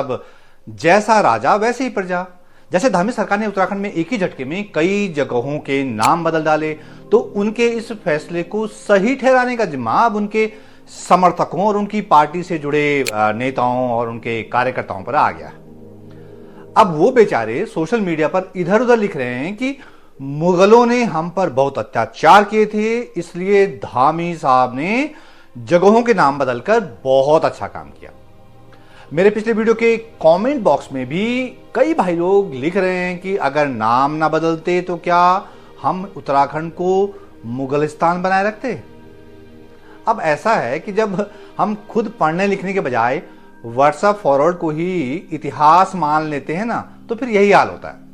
मतलब जैसा राजा वैसे ही प्रजा। जैसे धामी सरकार ने उत्तराखंड में एक ही झटके में कई जगहों के नाम बदल डाले, तो उनके इस फैसले को सही ठहराने का जिम्मा अब उनके समर्थकों और उनकी पार्टी से जुड़े नेताओं और उनके कार्यकर्ताओं पर आ गया। अब वो बेचारे सोशल मीडिया पर इधर उधर लिख रहे हैं कि मुगलों ने हम पर बहुत अत्याचार किए थे, इसलिए धामी साहब ने जगहों के नाम बदलकर बहुत अच्छा काम किया। मेरे पिछले वीडियो के कमेंट बॉक्स में भी कई भाई लोग लिख रहे हैं कि अगर नाम ना बदलते तो क्या हम उत्तराखंड को मुगलिस्तान बनाए रखते। अब ऐसा है कि जब हम खुद पढ़ने लिखने के बजाय व्हाट्सएप फॉरवर्ड को ही इतिहास मान लेते हैं ना, तो फिर यही हाल होता है।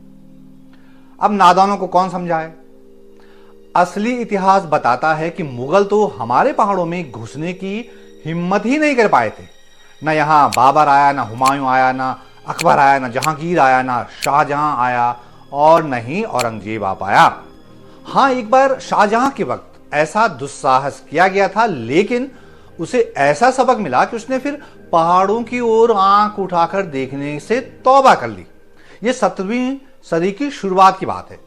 अब नादानों को कौन समझाए। असली इतिहास बताता है कि मुगल तो हमारे पहाड़ों में घुसने की हिम्मत ही नहीं कर पाए थे। ना यहां बाबर आया, ना हुमायूं आया, ना अकबर आया, ना जहांगीर आया, ना शाहजहां आया और न ही औरंगजेब आ पाया। हां, एक बार शाहजहां के वक्त ऐसा दुस्साहस किया गया था, लेकिन उसे ऐसा सबक मिला कि उसने फिर पहाड़ों की ओर आंख उठाकर देखने से तौबा कर ली। यह 17वीं सदी की शुरुआत की बात है।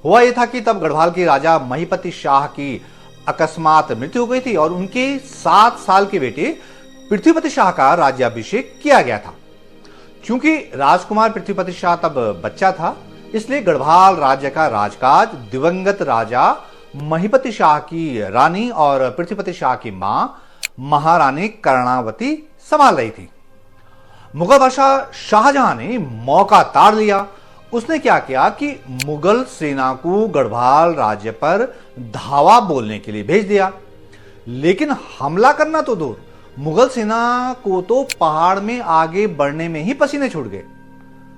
हुआ यह था कि तब गढ़वाल के राजा महीपति शाह की अकस्मात मृत्यु हो गई थी और उनके 7 साल के बेटे पृथ्वीपति शाह का राज्याभिषेक किया गया था। क्योंकि राजकुमार पृथ्वीपति शाह तब बच्चा था, इसलिए गढ़वाल राज्य का राजकाज दिवंगत राजा महीपति शाह की रानी और पृथ्वीपति शाह की मां महारानी कर्णावती संभाल रही थी। मुगल बादशाह शाहजहां ने मौका ताड़ लिया। उसने क्या किया कि मुगल सेना को गढ़वाल राज्य पर धावा बोलने के लिए भेज दिया। लेकिन हमला करना तो दूर, मुगल सेना को तो पहाड़ में आगे बढ़ने में ही पसीने छूट गए।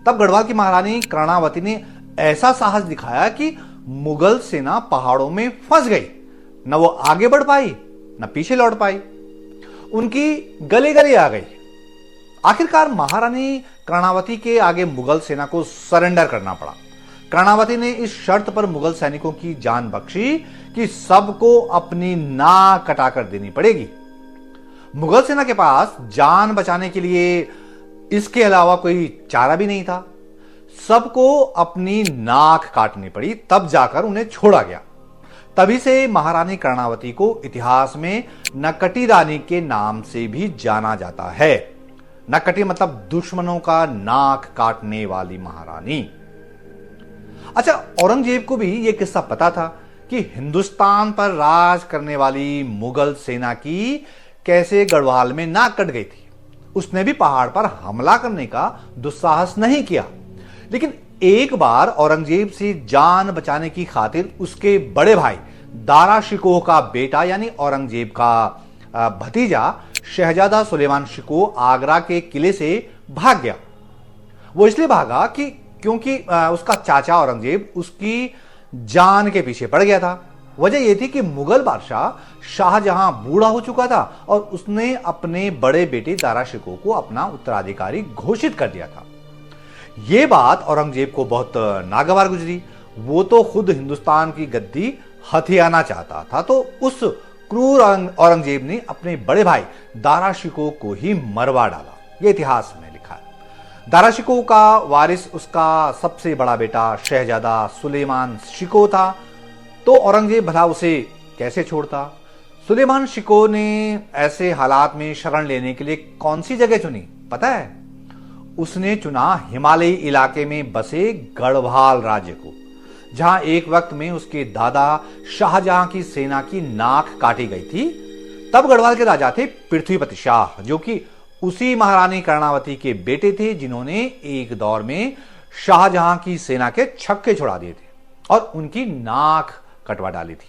तब गढ़वाल की महारानी कर्णावती ने ऐसा साहस दिखाया कि मुगल सेना पहाड़ों में फंस गई। न वो आगे बढ़ पाई, न पीछे लौट पाई, उनकी गले गले आ गई। आखिरकार महारानी कर्णावती के आगे मुगल सेना को सरेंडर करना पड़ा। कर्णावती ने इस शर्त पर मुगल सैनिकों की जान बख्शी कि सबको अपनी नाक कटाकर देनी पड़ेगी। मुगल सेना के पास जान बचाने के लिए इसके अलावा कोई चारा भी नहीं था। सबको अपनी नाक काटनी पड़ी, तब जाकर उन्हें छोड़ा गया। तभी से महारानी कर्णावती को इतिहास में नकटी रानी के नाम से भी जाना जाता है। नकटी मतलब दुश्मनों का नाक काटने वाली महारानी। अच्छा, औरंगजेब को भी यह किस्सा पता था कि हिंदुस्तान पर राज करने वाली मुगल सेना की कैसे गढ़वाल में नाक कट गई थी। उसने भी पहाड़ पर हमला करने का दुस्साहस नहीं किया। लेकिन एक बार औरंगजेब से जान बचाने की खातिर उसके बड़े भाई दारा शिकोह का बेटा यानी औरंगजेब का भतीजा शहजादा सुलेमान शिकोह आगरा के किले से भाग गया। वो इसलिए भागा कि क्योंकि उसका चाचा औरंगजेब उसकी जान के पीछे पड़ गया था। वजह यह थी कि मुगल बादशाह शाहजहां बूढ़ा हो चुका था और उसने अपने बड़े बेटे दारा शिकोह को अपना उत्तराधिकारी घोषित कर दिया था। यह बात औरंगजेब को बहुत नागवार गुजरी। वो तो खुद हिंदुस्तान की गद्दी हथियाना चाहता था, तो उस क्रूर औरंगजेब ने अपने बड़े भाई दारा शिकोह को ही मरवा डाला। यह इतिहास में लिखा है। दारा शिकोह का वारिस उसका सबसे बड़ा बेटा शहजादा सुलेमान शिकोह था, तो औरंगजेब भला उसे कैसे छोड़ता। सुलेमान शिकोह ने ऐसे हालात में शरण लेने के लिए कौन सी जगह चुनी पता है? उसने चुना हिमालयी इलाके में बसे गढ़वाल राज्य को, जहां एक वक्त में उसके दादा शाहजहां की सेना की नाक काटी गई थी। तब गढ़वाल के राजा थे पृथ्वीपति शाह, जो कि उसी महारानी कर्णावती के बेटे थे, जिन्होंने एक दौर में शाहजहां की सेना के छक्के छुड़ा दिए थे और उनकी नाक कटवा डाली थी।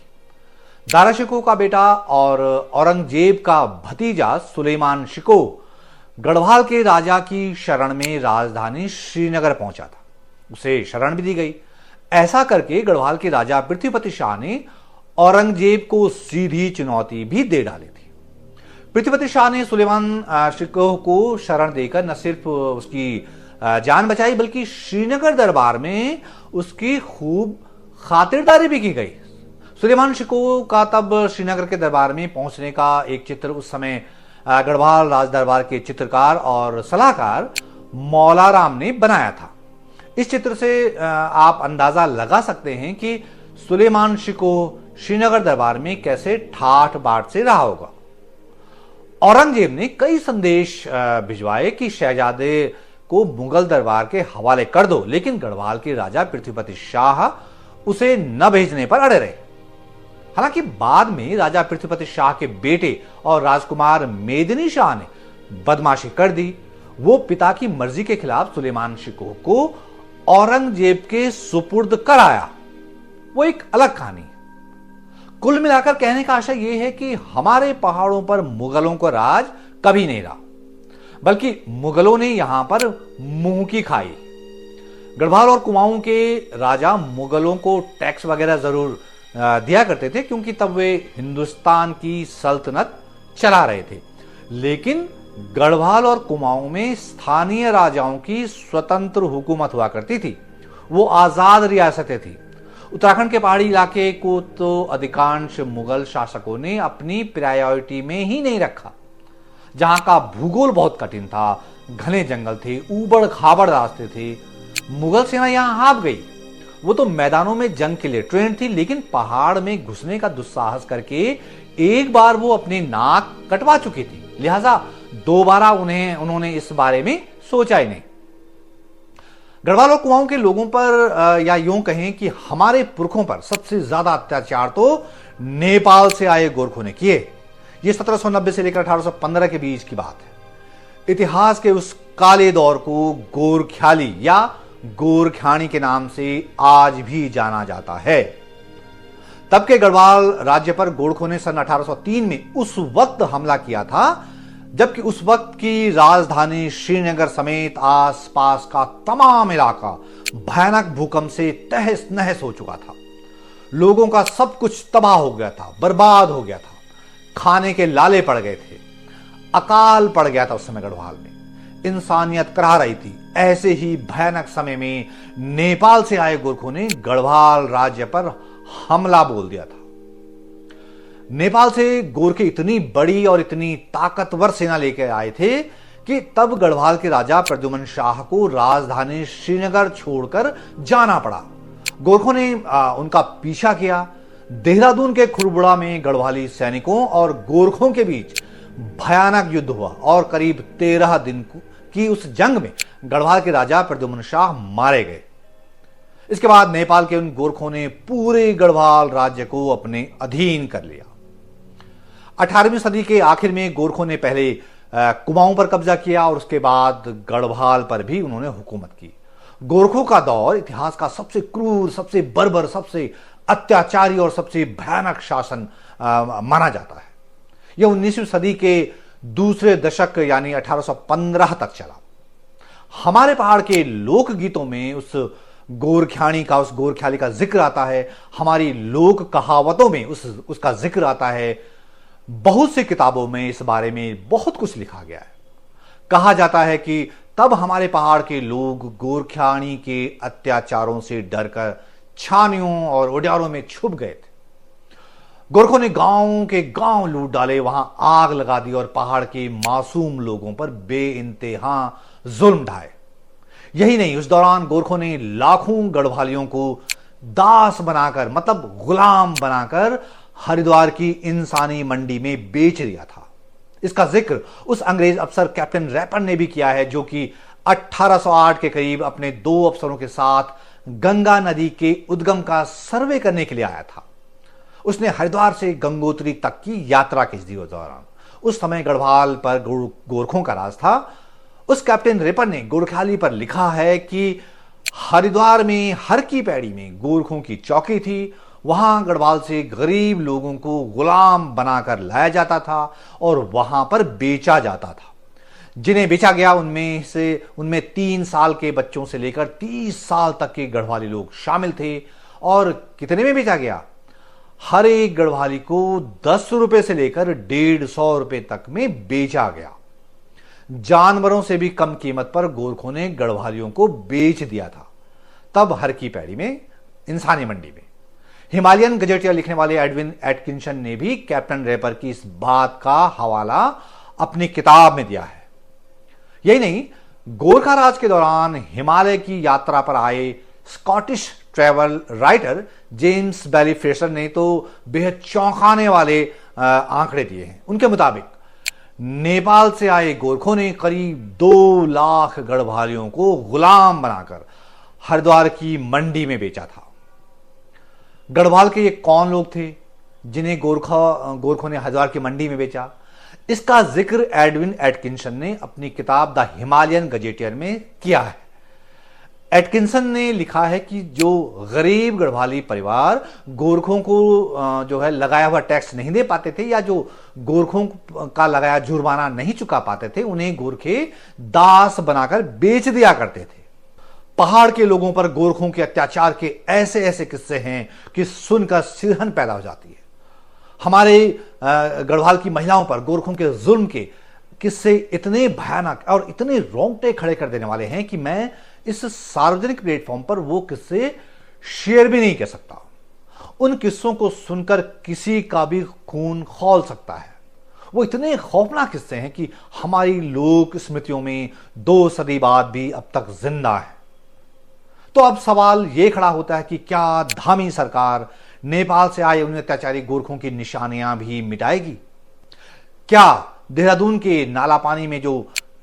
दारा शिकोह का बेटा और औरंगजेब का भतीजा सुलेमान शिकोह गढ़वाल के राजा की शरण में राजधानी श्रीनगर पहुंचा था। उसे शरण भी दी गई। ऐसा करके गढ़वाल के राजा पृथ्वीपति शाह ने औरंगजेब को सीधी चुनौती भी दे डाली थी। पृथ्वीपति शाह ने सुलेमान शिकोह को शरण देकर न सिर्फ उसकी जान बचाई, बल्कि श्रीनगर दरबार में उसकी खूब खातिरदारी भी की गई। सुलेमान शिकोह का तब श्रीनगर के दरबार में पहुंचने का एक चित्र उस समय गढ़वाल राज दरबार के चित्रकार और सलाहकार मौलाराम ने बनाया था। इस चित्र से आप अंदाजा लगा सकते हैं कि सुलेमान शिकोह श्रीनगर दरबार में कैसे ठाठ बाट से रहा होगा। औरंगजेब ने कई संदेश भिजवाए कि शहजादे को मुगल दरबार के हवाले कर दो, लेकिन गढ़वाल के राजा पृथ्वीपति शाह उसे न भेजने पर अड़े रहे। हालांकि बाद में राजा पृथ्वीपति शाह के बेटे और राजकुमार मेदिनी शाह ने बदमाशी कर दी। वो पिता की मर्जी के खिलाफ सुलेमान शिकोह को औरंगजेब के सुपुर्द कराया। वो एक अलग कहानी। कुल मिलाकर कहने का आशय यह है कि हमारे पहाड़ों पर मुगलों को राज कभी नहीं रहा, बल्कि मुगलों ने यहां पर मुंह की खाई। गढ़वाल और कुमाऊं के राजा मुगलों को टैक्स वगैरह जरूर दिया करते थे, क्योंकि तब वे हिंदुस्तान की सल्तनत चला रहे थे। लेकिन गढ़वाल और कुमाऊं में स्थानीय राजाओं की स्वतंत्र हुकूमत हुआ करती थी। वो आजाद रियासतें थी। उत्तराखंड के पहाड़ी इलाके को तो अधिकांश मुगल शासकों ने अपनी प्रायोरिटी में ही नहीं रखा। जहां का भूगोल बहुत कठिन था, घने जंगल थे, ऊबड़ खाबड़ रास्ते थे, मुगल सेना यहां हाँप गई। वो तो मैदानों में जंग के लिए ट्रेंड थी, लेकिन पहाड़ में घुसने का दुस्साहस करके एक बार वो अपनी नाक कटवा चुकी थी। लिहाजा दोबारा उन्होंने इस बारे में सोचा ही नहीं। गढ़वाल और कुमाऊं के लोगों पर या यूं कहें कि हमारे पुरखों पर सबसे ज्यादा अत्याचार तो नेपाल से आए गोरखों ने किए। ये 1790 से लेकर 1815 के बीच की बात है। इतिहास के उस काले दौर को गोरख्याली या गोरख्याणी के नाम से आज भी जाना जाता है। तब के गढ़वाल राज्य पर गोरखों ने सन 1803 में उस वक्त हमला किया था, जबकि उस वक्त की राजधानी श्रीनगर समेत आसपास का तमाम इलाका भयानक भूकंप से तहस नहस हो चुका था। लोगों का सब कुछ तबाह हो गया था, बर्बाद हो गया था। खाने के लाले पड़ गए थे। अकाल पड़ गया था उस समय गढ़वाल में। इंसानियत कराह रही थी। ऐसे ही भयानक समय में नेपाल से आए गोरखों ने गढ़वाल राज्य पर हमला बोल दिया था। नेपाल से गोरखे इतनी बड़ी और इतनी ताकतवर सेना लेकर आए थे कि तब गढ़वाल के राजा प्रद्युमन शाह को राजधानी श्रीनगर छोड़कर जाना पड़ा। गोरखों ने उनका पीछा किया। देहरादून के खुरबुड़ा में गढ़वाली सैनिकों और गोरखों के बीच भयानक युद्ध हुआ और करीब 13 दिन की उस जंग में गढ़वाल के राजा प्रद्युमन शाह मारे गए। इसके बाद नेपाल के उन गोरखों ने पूरे गढ़वाल राज्य को अपने अधीन कर लिया। 18वीं सदी के आखिर में गोरखों ने पहले कुमाऊं पर कब्जा किया और उसके बाद गढ़वाल पर भी उन्होंने हुकूमत की। गोरखों का दौर इतिहास का सबसे क्रूर, सबसे बर्बर, सबसे अत्याचारी और सबसे भयानक शासन माना जाता है। यह 19वीं सदी के दूसरे दशक यानी 1815 तक चला। हमारे पहाड़ के लोकगीतों में उस गोरख्याली का जिक्र आता है। हमारी लोक कहावतों में उसका जिक्र आता है। बहुत सी किताबों में इस बारे में बहुत कुछ लिखा गया है। कहा जाता है कि तब हमारे पहाड़ के लोग गोरख्याणी के अत्याचारों से डरकर छानियों और उड्यारों में छुप गए थे। गोरखों ने गांव के गांव लूट डाले, वहां आग लगा दी और पहाड़ के मासूम लोगों पर बेइंतहा जुल्म ढाए। यही नहीं, उस दौरान गोरखों ने लाखों गढ़वालियों को दास बनाकर, मतलब गुलाम बनाकर हरिद्वार की इंसानी मंडी में बेच दिया था। इसका जिक्र उस अंग्रेज अफसर कैप्टन रैपर ने भी किया है, जो कि 1808 के करीब अपने 2 अफसरों के साथ गंगा नदी के उद्गम का सर्वे करने के लिए आया था। उसने हरिद्वार से गंगोत्री तक की यात्रा खींच दी। उस दौरान उस समय गढ़वाल पर गोरखों का राज था। उस कैप्टन रेपर ने गोरख्याली पर लिखा है कि हरिद्वार में हर की पैड़ी में गोरखों की चौकी थी। वहां गढ़वाल से गरीब लोगों को गुलाम बनाकर लाया जाता था और वहां पर बेचा जाता था। जिन्हें बेचा गया उनमें 3 साल के बच्चों से लेकर 30 साल तक के गढ़वाली लोग शामिल थे। और कितने में बेचा गया? हर एक गढ़वाली को 10 रुपए से लेकर 150 रुपए तक में बेचा गया। जानवरों से भी कम कीमत पर गोरखों ने गढ़वालियों को बेच दिया था, तब हर की पैड़ी में, इंसानी मंडी में। हिमालयन गजेटियर लिखने वाले एडविन एटकिंसन ने भी कैप्टन रेपर की इस बात का हवाला अपनी किताब में दिया है। यही नहीं, गोरखा राज के दौरान हिमालय की यात्रा पर आए स्कॉटिश ट्रैवल राइटर जेम्स बैली फ्रेशर ने तो बेहद चौंकाने वाले आंकड़े दिए हैं। उनके मुताबिक नेपाल से आए गोरखों ने करीब 2 लाख गढ़वालियों को गुलाम बनाकर हरिद्वार की मंडी में बेचा था। गढ़वाल के ये कौन लोग थे जिन्हें गोरखों ने हरिद्वार की मंडी में बेचा? इसका जिक्र एडविन एटकिंसन ने अपनी किताब द हिमालयन गजेटियर में किया है। एटकिंसन ने लिखा है कि जो गरीब गढ़वाली परिवार गोरखों को जो है लगाया हुआ टैक्स नहीं दे पाते थे या जो गोरखों का लगाया जुर्माना नहीं चुका पाते थे, उन्हें गोरखे दास बनाकर बेच दिया करते थे। पहाड़ के लोगों पर गोरखों के अत्याचार के ऐसे ऐसे किस्से हैं कि सुनकर सिरहन पैदा हो जाती है। हमारे गढ़वाल की महिलाओं पर गोरखों के जुल्म के किस्से इतने भयानक और इतने रोंगटे खड़े कर देने वाले हैं कि मैं इस सार्वजनिक प्लेटफॉर्म पर वो किस्से शेयर भी नहीं कर सकता। उन किस्सों को सुनकर किसी का भी खून खौल सकता है। वो इतने खौफनाक किस्से हैं कि हमारी लोक स्मृतियों में 2 सदी बाद भी अब तक जिंदा है। तो अब सवाल यह खड़ा होता है कि क्या धामी सरकार नेपाल से आए उन अत्याचारी गोरखों की निशानियां भी मिटाएगी? क्या देहरादून के नालापानी में जो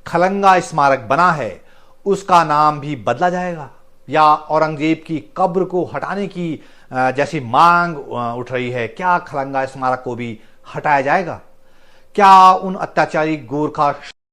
खलंगा स्मारक बना है उसका नाम भी बदला जाएगा? या औरंगजेब की कब्र को हटाने की जैसी मांग उठ रही है, क्या खलंगा स्मारक को भी हटाया जाएगा? क्या उन अत्याचारी गोरखा